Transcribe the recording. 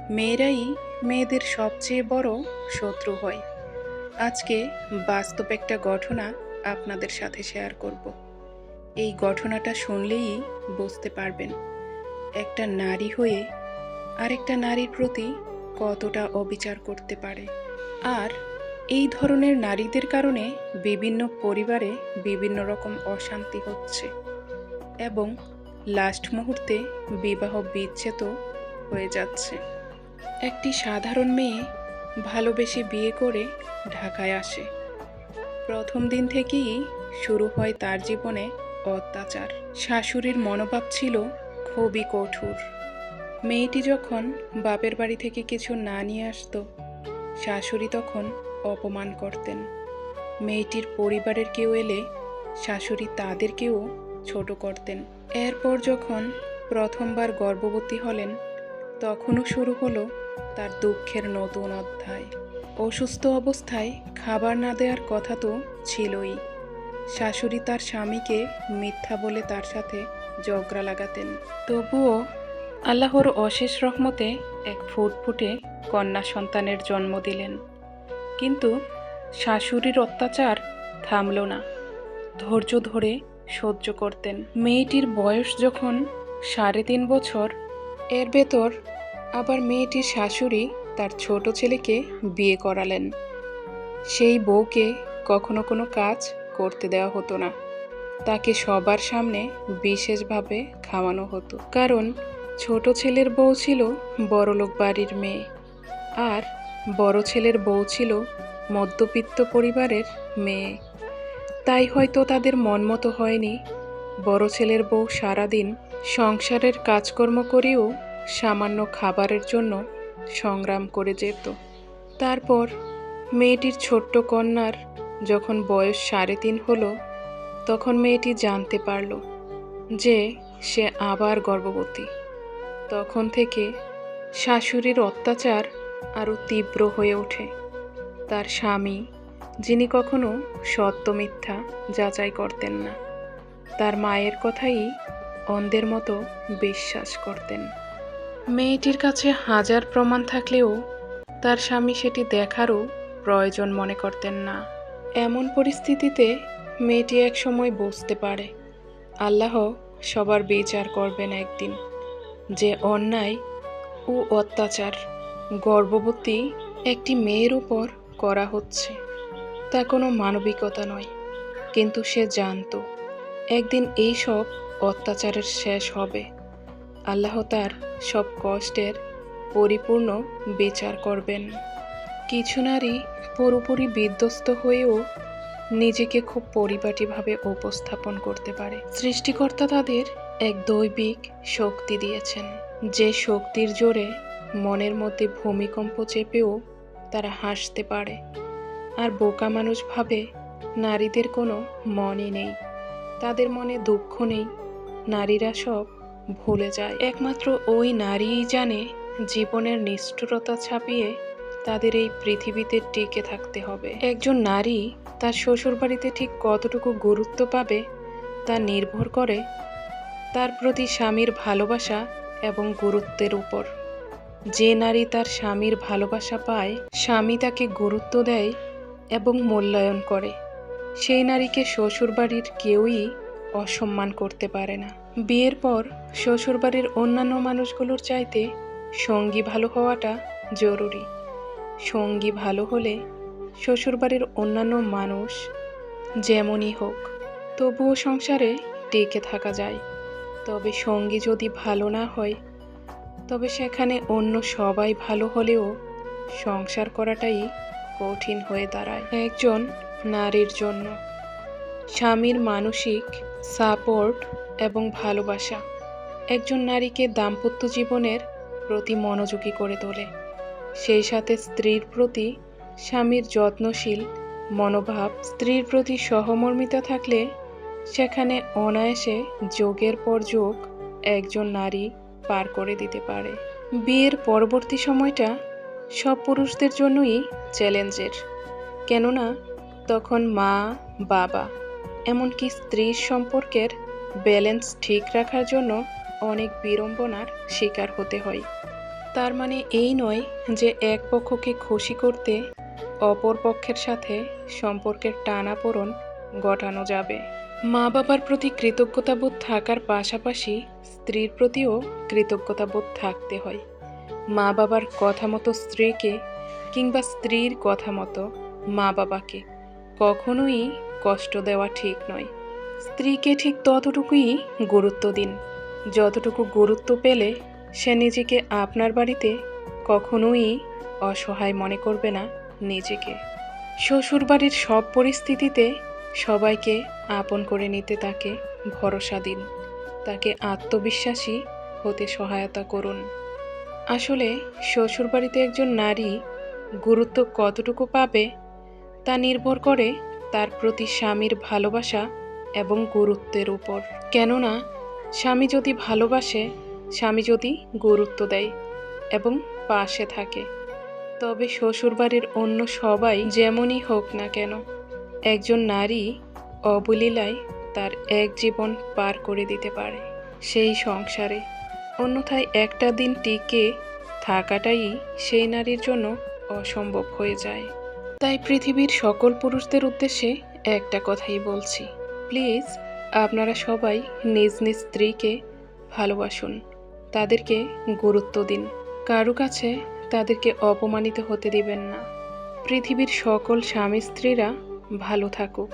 মেয়েরাই মেয়েদের সবচেয়ে বড় শত্রু হয়। আজকে বাস্তব একটা ঘটনা আপনাদের সাথে শেয়ার করব। এই ঘটনাটা শুনলেই বুঝতে পারবেন একটা নারী হয়ে আরেকটা নারীর প্রতি কতটা অবিচার করতে পারে। আর এই ধরনের নারীদের কারণে বিভিন্ন পরিবারে বিভিন্ন রকম অশান্তি হচ্ছে এবং লাস্ট মুহূর্তে বিবাহ বিচ্ছেদও হয়ে যাচ্ছে। একটি সাধারণ মেয়ে ভালোবেসে বিয়ে করে ঢাকায় আসে। প্রথম দিন থেকেই শুরু হয় তার জীবনে অত্যাচার। শাশুড়ির মনোভাব ছিল খুবই কঠোর। মেয়েটি যখন বাপের বাড়ি থেকে কিছু না নিয়ে আসতো, শাশুড়ি তখন অপমান করতেন। মেয়েটির পরিবারের কেউ এলে শাশুড়ি তাদেরকেও ছোট করতেন। এরপর যখন প্রথমবার গর্ভবতী হলেন, তখনও শুরু হলো তার দুঃখের নতুন অধ্যায়। অসুস্থ অবস্থায় খাবার না দেওয়ার কথা তো ছিলই। শাশুড়ি তার স্বামীকে মিথ্যা বলে তার সাথে ঝগড়া লাগাতেন। তবুও আল্লাহর অশেষ রহমতে এক ফুটফুটে কন্যা সন্তানের জন্ম দিলেন। কিন্তু শাশুড়ির অত্যাচার থামল না। ধৈর্য ধরে সহ্য করতেন। মেয়েটির বয়স যখন 3.5 বছর, এর ভেতর আবার মেয়েটির শাশুড়ি তার ছোট ছেলেকে বিয়ে করালেন। সেই বউকে কখনো কোনো কাজ করতে দেওয়া হতো না। তাকে সবার সামনে বিশেষভাবে খাওয়ানো হতো, কারণ ছোট ছেলের বউ ছিল বড়লোক বাড়ির মেয়ে, আর বড় ছেলের বউ ছিল মধ্যবিত্ত পরিবারের মেয়ে। তাই হয়তো তাদের মন মতো হয়নি। বড় ছেলের বউ সারাদিন সংসারের কাজকর্ম করেও সামান্য খাবারের জন্য সংগ্রাম করে যেত। তারপর মেয়েটির ছোট্ট কন্যার যখন বয়স 3.5 হলো, তখন মেয়েটি জানতে পারল যে সে আবার গর্ভবতী। তখন থেকে শাশুড়ির অত্যাচার আরও তীব্র হয়ে ওঠে। তার স্বামী, যিনি কখনো সত্য মিথ্যা যাচাই করতেন না, তার মায়ের কথাই অন্ধের মতো বিশ্বাস করতেন। মেয়েটির কাছে হাজার প্রমাণ থাকলেও তার স্বামী সেটি দেখারও প্রয়োজন মনে করতেন না। এমন পরিস্থিতিতে মেয়েটি এক সময় বুঝতে পারে আল্লাহ সবার বিচার করবেন একদিন। যে অন্যায় ও অত্যাচার গর্ভবতী একটি মেয়ের উপর করা হচ্ছে, তা কোনো মানবিকতা নয়। কিন্তু সে জানতো একদিন এই সব অত্যাচারের শেষ হবে। আল্লাহ তার সব কষ্টের পরিপূর্ণ বিচার করবেন। কিছু নারী পুরোপুরি বিধ্বস্ত হয়েও নিজেকে খুব পরিপাটিভাবে উপস্থাপন করতে পারে। সৃষ্টিকর্তা তাদের এক দৈবিক শক্তি দিয়েছেন, যে শক্তির জোরে মনের মধ্যে ভূমিকম্প চেপেও তারা হাসতে পারে। আর বোকা মানুষ ভাবে নারীদের কোনো মনই নেই, তাদের মনে দুঃখ নেই, নারীরা সব ভুলে যায়। একমাত্র ওই নারীই জানে জীবনের নিষ্ঠুরতা ছাপিয়ে তাদের এই পৃথিবীতে টিকে থাকতে হবে। একজন নারী তার শ্বশুরবাড়িতে ঠিক কতটুকু গুরুত্ব পাবে তা নির্ভর করে তার প্রতি স্বামীর ভালোবাসা এবং গুরুত্বের উপর। যে নারী তার স্বামীর ভালোবাসা পায়, স্বামী তাকে গুরুত্ব দেয় এবং মূল্যায়ন করে, সেই নারীকে শ্বশুরবাড়ির কেউই অসম্মান করতে পারে না। বিয়ের পর শ্বশুরবাড়ির অন্যান্য মানুষগুলোর চাইতে সঙ্গী ভালো হওয়াটা জরুরি। সঙ্গী ভালো হলে শ্বশুরবাড়ির অন্যান্য মানুষ যেমনই হোক তবুও সংসারে টিকে থাকা যায়। তবে সঙ্গী যদি ভালো না হয়, তবে সেখানে অন্য সবাই ভালো হলেও সংসার করাটাই কঠিন হয়ে দাঁড়ায়। একজন নারীর জন্য স্বামীর মানসিক সাপোর্ট এবং ভালোবাসা একজন নারীকে দাম্পত্য জীবনের প্রতি মনোযোগী করে তোলে। সেই সাথে স্ত্রীর প্রতি স্বামীর যত্নশীল মনোভাব, স্ত্রীর প্রতি সহমর্মিতা থাকলে সেখানে অনায়াসে যোগের পর যোগ একজন নারী পার করে দিতে পারে। বিয়ের পরবর্তী সময়টা সব পুরুষদের জন্যই চ্যালেঞ্জের, কেননা তখন মা, বাবা, এমনকি স্ত্রীর সম্পর্কের ব্যালেন্স ঠিক রাখার জন্য অনেক বিড়ম্বনার শিকার হতে হয়। তার মানে এই নয় যে এক পক্ষকে খুশি করতে অপর পক্ষের সাথে সম্পর্কের টানাপোড়েন ঘটানো যাবে। মা বাবার প্রতি কৃতজ্ঞতাবোধ থাকার পাশাপাশি স্ত্রীর প্রতিও কৃতজ্ঞতাবোধ থাকতে হয়। মা বাবার কথা মতো স্ত্রীকে কিংবা স্ত্রীর কথা মতো মা বাবাকে কখনোই কষ্ট দেওয়া ঠিক নয়। স্ত্রীকে ঠিক ততটুকুই গুরুত্ব দিন যতটুকু গুরুত্ব পেলে সে নিজেকে আপনার বাড়িতে কখনোই অসহায় মনে করবে না নিজেকে। শ্বশুরবাড়ির সব পরিস্থিতিতে সবাইকে আপন করে নিতে তাকে ভরসা দিন, তাকে আত্মবিশ্বাসী হতে সহায়তা করুন। আসলে শ্বশুরবাড়িতে একজন নারী গুরুত্ব কতটুকু পাবে তা নির্ভর করে তার প্রতি স্বামীর ভালোবাসা এবং গুরুত্বের উপর। কেননা স্বামী যদি ভালোবাসে, স্বামী যদি গুরুত্ব দেয় এবং পাশে থাকে, তবে শ্বশুরবাড়ির অন্য সবাই যেমনই হোক না কেন একজন নারী অবলীলায় তার এক জীবন পার করে দিতে পারে সেই সংসারে। অন্যথায় একটা দিন টিকে থাকাটাই সেই নারীর জন্য অসম্ভব হয়ে যায়। তাই পৃথিবীর সকল পুরুষদের উদ্দেশ্যে একটা কথাই বলছি, প্লিজ আপনারা সবাই নিজ নিজ স্ত্রীকে ভালোবাসুন, তাদেরকে গুরুত্ব দিন, কারো কাছে তাদেরকে অপমানিত হতে দিবেন না। পৃথিবীর সকল স্বামী স্ত্রীরা ভালো থাকুক।